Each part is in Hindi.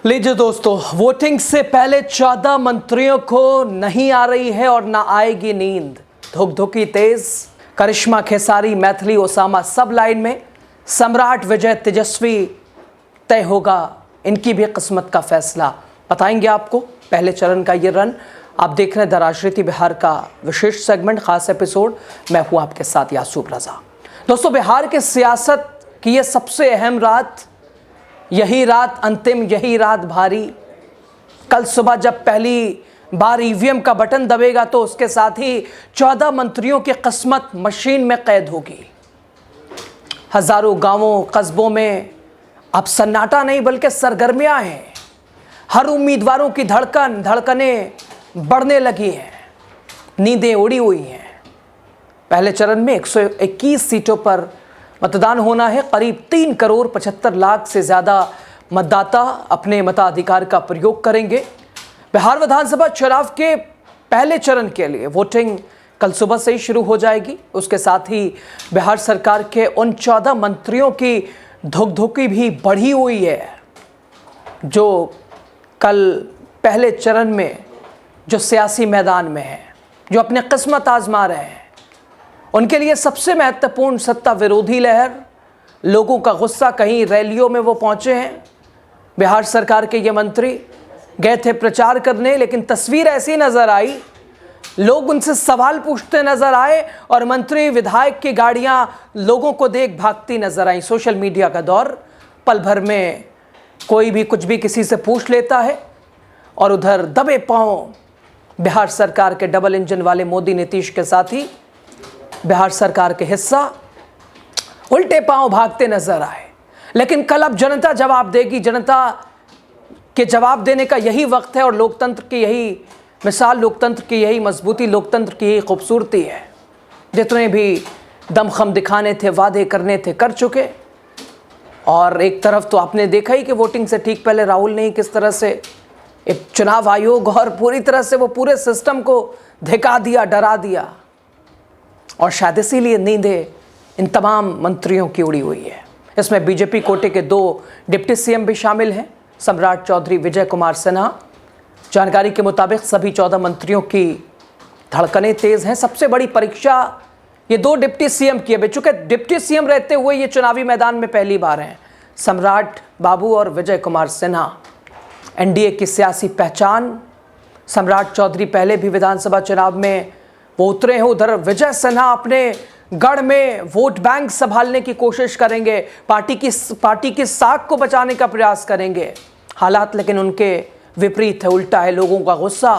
लीजिए दोस्तों, वोटिंग से पहले 14 मंत्रियों को नहीं आ रही है और ना आएगी नींद। धुक-धुकी तेज, करिश्मा खेसारी, मैथिली ओसामा सब लाइन में। सम्राट विजय तेजस्वी तय होगा इनकी भी किस्मत का फैसला। बताएंगे आपको पहले चरण का ये रन। आप देख रहे हैं द राजनीति बिहार का विशेष सेगमेंट, खास एपिसोड। मैं हूं आपके साथ यासूब रजा। दोस्तों, बिहार के सियासत की ये सबसे अहम रात, यही रात अंतिम, यही रात भारी। कल सुबह जब पहली बार ईवीएम का बटन दबेगा तो उसके साथ ही 14 मंत्रियों की किस्मत मशीन में कैद होगी। हजारों गांवों कस्बों में अब सन्नाटा नहीं बल्कि सरगर्मियां हैं। हर उम्मीदवारों की धड़कनें बढ़ने लगी हैं, नींदें उड़ी हुई हैं। पहले चरण में 121 सीटों पर मतदान होना है। करीब 3 करोड़ 75 लाख से ज़्यादा मतदाता अपने मताधिकार का प्रयोग करेंगे। बिहार विधानसभा चुनाव के पहले चरण के लिए वोटिंग कल सुबह से ही शुरू हो जाएगी। उसके साथ ही बिहार सरकार के उन 14 मंत्रियों की धुक-धुकी भी बढ़ी हुई है, जो कल पहले चरण में जो सियासी मैदान में है, जो अपने किस्मत आजमा रहे हैं। उनके लिए सबसे महत्वपूर्ण सत्ता विरोधी लहर, लोगों का गुस्सा। कहीं रैलियों में वो पहुंचे हैं। बिहार सरकार के ये मंत्री गए थे प्रचार करने, लेकिन तस्वीर ऐसी नजर आई, लोग उनसे सवाल पूछते नजर आए और मंत्री विधायक की गाड़ियां लोगों को देख भागती नजर आई। सोशल मीडिया का दौर, पल भर में कोई भी कुछ भी किसी से पूछ लेता है। और उधर दबे पांव बिहार सरकार के डबल इंजन वाले मोदी नीतीश के साथ ही बिहार सरकार के हिस्सा उल्टे पांव भागते नजर आए। लेकिन कल अब जनता जवाब देगी। जनता के जवाब देने का यही वक्त है और लोकतंत्र की यही मिसाल, लोकतंत्र की यही मजबूती, लोकतंत्र की यही खूबसूरती है। जितने भी दमखम दिखाने थे, वादे करने थे, कर चुके। और एक तरफ तो आपने देखा ही कि वोटिंग से ठीक पहले राहुल ने किस तरह से एक चुनाव आयोग और पूरी तरह से वो पूरे सिस्टम को धिका दिया, डरा दिया। और शायद इसीलिए नींदें इन तमाम मंत्रियों की उड़ी हुई है। इसमें बीजेपी कोटे के 2 डिप्टी सीएम भी शामिल हैं, सम्राट चौधरी, विजय कुमार सिन्हा। जानकारी के मुताबिक सभी 14 मंत्रियों की धड़कनें तेज हैं। सबसे बड़ी परीक्षा ये 2 डिप्टी सीएम की है। चूंकि डिप्टी सीएम रहते हुए ये चुनावी मैदान में पहली बार हैं। सम्राट बाबू और विजय कुमार सिन्हा एनडीए की सियासी पहचान। सम्राट चौधरी पहले भी विधानसभा चुनाव में वो उतरे हैं। उधर विजय सिन्हा अपने गढ़ में वोट बैंक संभालने की कोशिश करेंगे, पार्टी की साख को बचाने का प्रयास करेंगे। हालात लेकिन उनके विपरीत है, उल्टा है। लोगों का गुस्सा।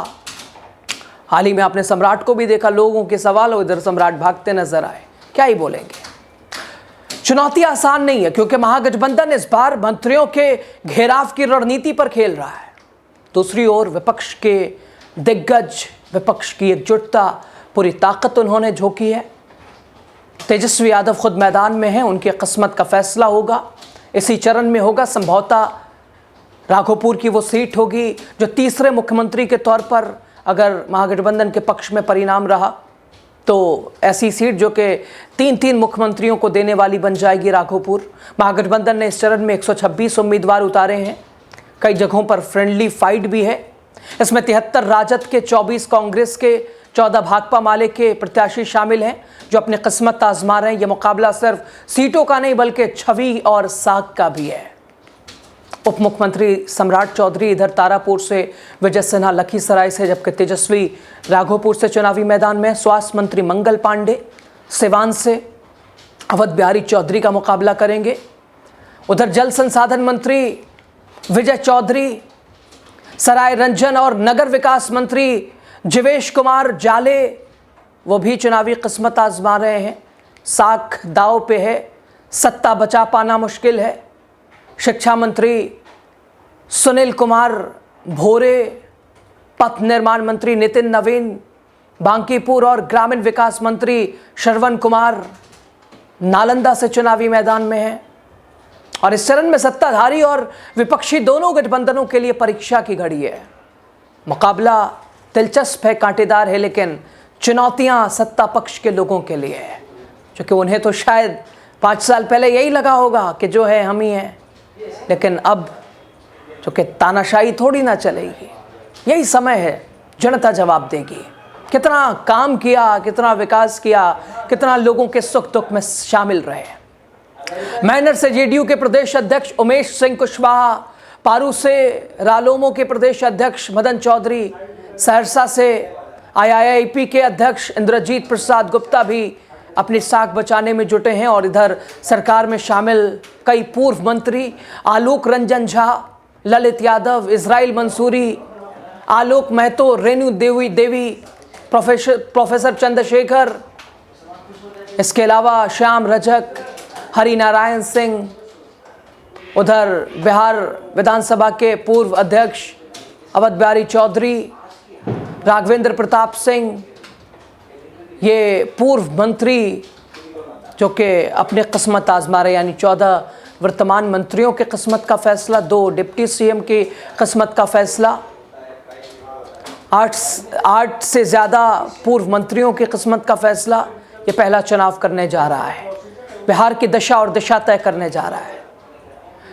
हाल ही में आपने सम्राट को भी देखा, लोगों के सवाल, उधर सम्राट भागते नजर आए। क्या ही बोलेंगे। चुनौती आसान नहीं है, क्योंकि महागठबंधन इस बार मंत्रियों के घेराव की रणनीति पर खेल रहा है। दूसरी ओर विपक्ष के दिग्गज, विपक्ष की एकजुटता, पूरी ताकत उन्होंने झोंकी है। तेजस्वी यादव खुद मैदान में हैं, उनकी किस्मत का फैसला होगा। इसी चरण में होगा। संभवतः राघोपुर की वो सीट होगी जो तीसरे मुख्यमंत्री के तौर पर, अगर महागठबंधन के पक्ष में परिणाम रहा तो ऐसी सीट जो कि 3 मुख्यमंत्रियों को देने वाली बन जाएगी राघोपुर। महागठबंधन ने इस चरण में 126 उम्मीदवार उतारे हैं। कई जगहों पर फ्रेंडली फाइट भी है। इसमें 73 राजद के, 24 कांग्रेस के, 14 भाकपा माले के प्रत्याशी शामिल हैं, जो अपनी किस्मत आजमा रहे हैं। यह मुकाबला सिर्फ सीटों का नहीं बल्कि छवि और साख का भी है। उप मुख्यमंत्री सम्राट चौधरी इधर तारापुर से, विजय सिन्हा लखीसराय से, जबकि तेजस्वी राघोपुर से चुनावी मैदान में। स्वास्थ्य मंत्री मंगल पांडे सिवान से अवध बिहारी चौधरी का मुकाबला करेंगे। उधर जल संसाधन मंत्री विजय चौधरी, सराय रंजन और नगर विकास मंत्री जीवेश कुमार जाले, वो भी चुनावी किस्मत आजमा रहे हैं। साख दाव पे है, सत्ता बचा पाना मुश्किल है। शिक्षा मंत्री सुनील कुमार भोरे, पथ निर्माण मंत्री नितिन नवीन बांकीपुर और ग्रामीण विकास मंत्री श्रवण कुमार नालंदा से चुनावी मैदान में हैं। और इस चरण में सत्ताधारी और विपक्षी दोनों गठबंधनों के लिए परीक्षा की घड़ी है। मुकाबला दिलचस्प है, कांटेदार है, लेकिन चुनौतियां सत्ता पक्ष के लोगों के लिए है, क्योंकि उन्हें तो शायद 5 साल पहले यही लगा होगा कि जो है हम ही हैं, लेकिन अब जो कि तानाशाही थोड़ी ना चलेगी। यही समय है, जनता जवाब देगी। कितना काम किया, कितना विकास किया, कितना लोगों के सुख दुख में शामिल रहे। मैनर से जेडीयू के प्रदेश अध्यक्ष उमेश सिंह कुशवाहा, पारू से रालोमो के प्रदेश अध्यक्ष मदन चौधरी, सहरसा से आईआईपी के अध्यक्ष इंद्रजीत प्रसाद गुप्ता भी अपनी साख बचाने में जुटे हैं। और इधर सरकार में शामिल कई पूर्व मंत्री आलोक रंजन झा, ललित यादव, इजराइल मंसूरी, आलोक महतो, रेणु देवी, प्रोफेसर चंद्रशेखर, इसके अलावा श्याम रजक, हरिनारायण सिंह, उधर बिहार विधानसभा के पूर्व अध्यक्ष अवध बिहारी चौधरी, राघवेंद्र प्रताप सिंह, ये पूर्व मंत्री जो कि अपनी किस्मत आजमा रहे, यानी 14 वर्तमान मंत्रियों की किस्मत का फैसला, 2 डिप्टी सीएम की किस्मत का फैसला, 8 से ज़्यादा पूर्व मंत्रियों की किस्मत का फैसला, ये पहला चुनाव करने जा रहा है। बिहार की दशा और दिशा तय करने जा रहा है।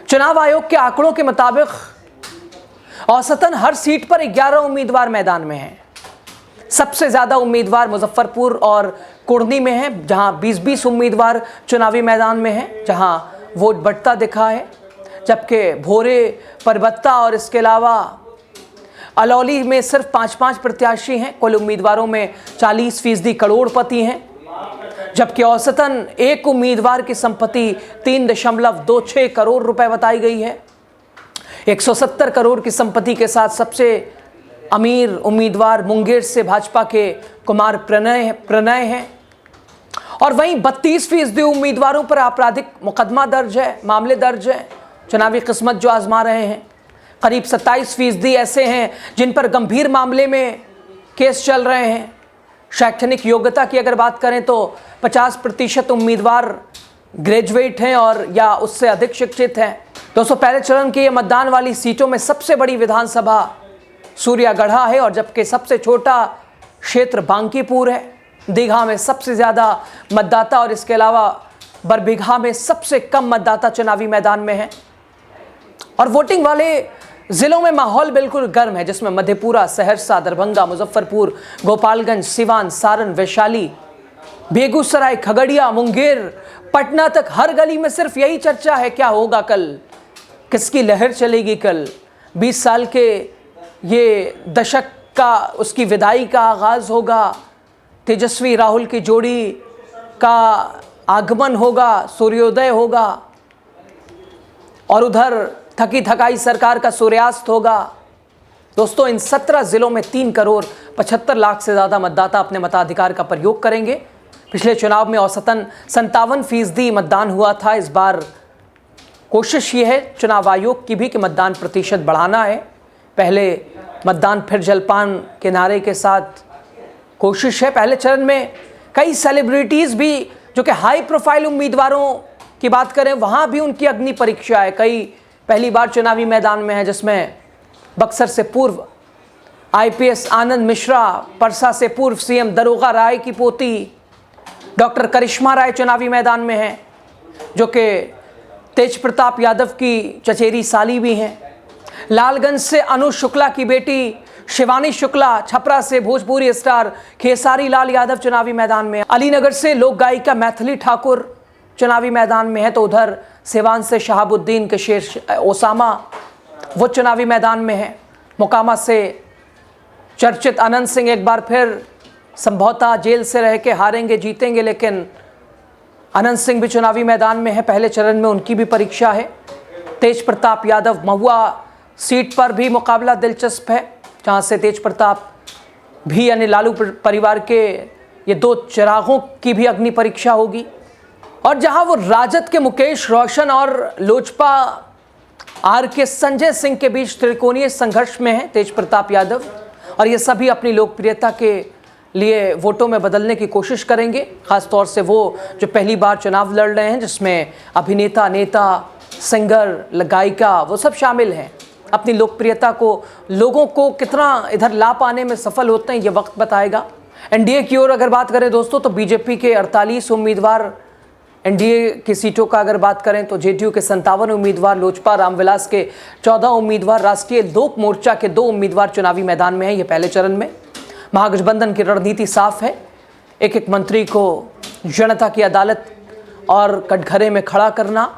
चुनाव आयोग के आंकड़ों के मुताबिक औसतन हर सीट पर 11 उम्मीदवार मैदान में हैं। सबसे ज़्यादा उम्मीदवार मुजफ्फरपुर और कुर्नी में हैं, जहां 20-20 उम्मीदवार चुनावी मैदान में हैं, जहां वोट बढ़ता दिखा है। जबकि भोरे, परबत्ता और इसके अलावा अलौली में सिर्फ 5-5 प्रत्याशी हैं। कुल उम्मीदवारों में 40% करोड़पति हैं, जबकि औसतन एक उम्मीदवार की संपत्ति 3.26 करोड़ रुपए बताई गई है। 170 करोड़ की संपत्ति के साथ सबसे अमीर उम्मीदवार मुंगेर से भाजपा के कुमार प्रणय हैं। और वहीं 32% उम्मीदवारों पर आपराधिक मुकदमा दर्ज है, मामले दर्ज हैं, चुनावी किस्मत जो आजमा रहे हैं। करीब 27% ऐसे हैं जिन पर गंभीर मामले में केस चल रहे हैं। शैक्षणिक योग्यता की अगर बात करें तो 50% उम्मीदवार ग्रेजुएट हैं और या उससे अधिक शिक्षित हैं। दोस्तों, पहले चरण की ये मतदान वाली सीटों में सबसे बड़ी विधानसभा सूर्यागढ़ा है, और जबकि सबसे छोटा क्षेत्र बांकीपुर है। दीघा में सबसे ज़्यादा मतदाता और इसके अलावा बरबीघा में सबसे कम मतदाता चुनावी मैदान में हैं। और वोटिंग वाले ज़िलों में माहौल बिल्कुल गर्म है, जिसमें मधेपुरा, सहरसा, दरभंगा, मुजफ्फरपुर, गोपालगंज, सिवान, सारण, वैशाली, बेगूसराय, खगड़िया, मुंगेर, पटना तक हर गली में सिर्फ यही चर्चा है, क्या होगा कल, किसकी लहर चलेगी कल। 20 साल के ये दशक का उसकी विदाई का आगाज़ होगा, तेजस्वी राहुल की जोड़ी का आगमन होगा, सूर्योदय होगा, और उधर थकी थकाई सरकार का सूर्यास्त होगा। दोस्तों, इन 17 ज़िलों में 3 करोड़ 75 लाख से ज़्यादा मतदाता अपने मताधिकार का प्रयोग करेंगे। पिछले चुनाव में औसतन 57% मतदान हुआ था। इस बार कोशिश ये है चुनाव आयोग की भी कि मतदान प्रतिशत बढ़ाना है। पहले मतदान फिर जलपान के नारे के साथ कोशिश है। पहले चरण में कई सेलिब्रिटीज़ भी जो कि हाई प्रोफाइल उम्मीदवारों की बात करें, वहाँ भी उनकी अग्नि परीक्षा है। कई पहली बार चुनावी मैदान में है, जिसमें बक्सर से पूर्व आईपीएस आनंद मिश्रा, परसा से पूर्व सीएम दरोगा राय की पोती डॉक्टर करिश्मा राय चुनावी मैदान में हैं, जो कि तेज प्रताप यादव की चचेरी साली भी हैं। लालगंज से अनु शुक्ला की बेटी शिवानी शुक्ला, छपरा से भोजपुरी स्टार खेसारी लाल यादव चुनावी मैदान में, अलीनगर से लोक गायिका मैथिली ठाकुर चुनावी मैदान में है, तो उधर सिवान से शहाबुद्दीन के शेर ओसामा वो चुनावी मैदान में है। मोकामा से चर्चित अनंत सिंह एक बार फिर संभवतः जेल से रह के हारेंगे जीतेंगे, लेकिन अनंत सिंह भी चुनावी मैदान में है। पहले चरण में उनकी भी परीक्षा है। तेज प्रताप यादव महुआ सीट पर भी मुकाबला दिलचस्प है, जहाँ से तेज प्रताप भी यानी लालू परिवार के ये 2 चिरागों की भी अग्नि परीक्षा होगी। और जहाँ वो राजद के मुकेश रोशन और लोजपा आर के संजय सिंह के बीच त्रिकोणीय संघर्ष में है तेज प्रताप यादव, और ये सभी अपनी लोकप्रियता के लिए वोटों में बदलने की कोशिश करेंगे। खासतौर से वो जो पहली बार चुनाव लड़ रहे हैं, जिसमें अभिनेता, नेता, सिंगर, गायिका वो सब शामिल हैं। अपनी लोकप्रियता को लोगों को कितना इधर ला पाने में सफल होते हैं, ये वक्त बताएगा। एनडीए की ओर अगर बात करें दोस्तों, तो बीजेपी के 48 उम्मीदवार एनडीए की सीटों का अगर बात करें तो जेडीयू के 57 उम्मीदवार, लोजपा रामविलास के 14 उम्मीदवार, राष्ट्रीय लोक मोर्चा के 2 उम्मीदवार चुनावी मैदान में हैं। ये पहले चरण में महागठबंधन की रणनीति साफ है, एक एक मंत्री को जनता की अदालत और कटघरे में खड़ा करना।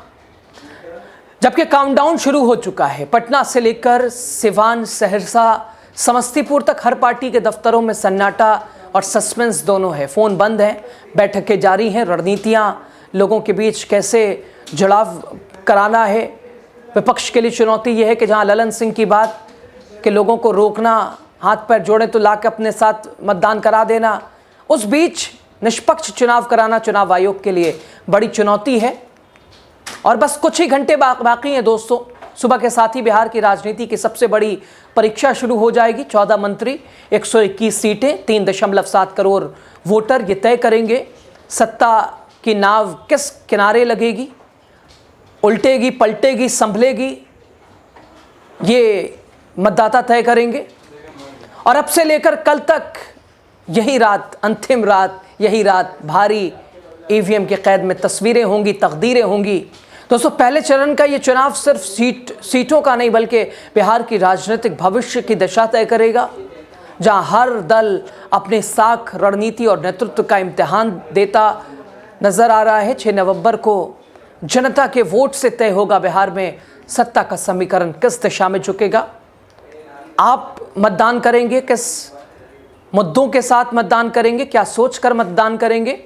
जबकि काउंटडाउन शुरू हो चुका है, पटना से लेकर सिवान, सहरसा, समस्तीपुर तक हर पार्टी के दफ्तरों में सन्नाटा और सस्पेंस दोनों है। फ़ोन बंद हैं, बैठकें जारी हैं, रणनीतियाँ लोगों के बीच कैसे जुड़ाव कराना है। विपक्ष के लिए चुनौती यह है कि जहाँ ललन सिंह की बात कि लोगों को रोकना, हाथ पैर जोड़े तो लाकर अपने साथ मतदान करा देना, उस बीच निष्पक्ष चुनाव कराना चुनाव आयोग के लिए बड़ी चुनौती है। और बस कुछ ही घंटे बाकी हैं दोस्तों, सुबह के साथ ही बिहार की राजनीति की सबसे बड़ी परीक्षा शुरू हो जाएगी। 14 मंत्री, 121 सीटें, 3.7 करोड़ वोटर ये तय करेंगे सत्ता की नाव किस किनारे लगेगी, उल्टेगी, पलटेगी, संभलेगी, ये मतदाता तय करेंगे। और अब से लेकर कल तक यही रात, अंतिम रात, यही रात भारी ईवीएम के कैद में तस्वीरें होंगी, तकदीरें होंगी। दोस्तों, पहले चरण का ये चुनाव सिर्फ सीटों का नहीं बल्कि बिहार की राजनीतिक भविष्य की दिशा तय करेगा, जहां हर दल अपने साख, रणनीति और नेतृत्व का इम्तिहान देता नजर आ रहा है। 6 नवंबर को जनता के वोट से तय होगा बिहार में सत्ता का समीकरण किस दिशा में झुकेगा। आप मतदान करेंगे, किस मुद्दों के साथ मतदान करेंगे, क्या सोचकर मतदान करेंगे,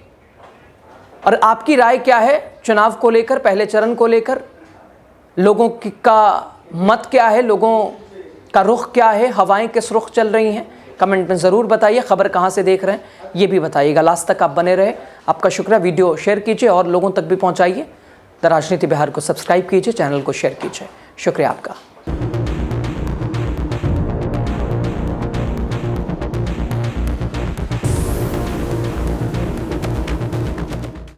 और आपकी राय क्या है चुनाव को लेकर, पहले चरण को लेकर? लोगों का मत क्या है, लोगों का रुख क्या है, हवाएं किस रुख चल रही हैं? कमेंट में ज़रूर बताइए। खबर कहाँ से देख रहे हैं ये भी बताइएगा। लास्ट तक आप बने रहे, आपका शुक्रिया। वीडियो शेयर कीजिए और लोगों तक भी पहुँचाइए। द राजनीति बिहार को सब्सक्राइब कीजिए, चैनल को शेयर कीजिए। शुक्रिया आपका।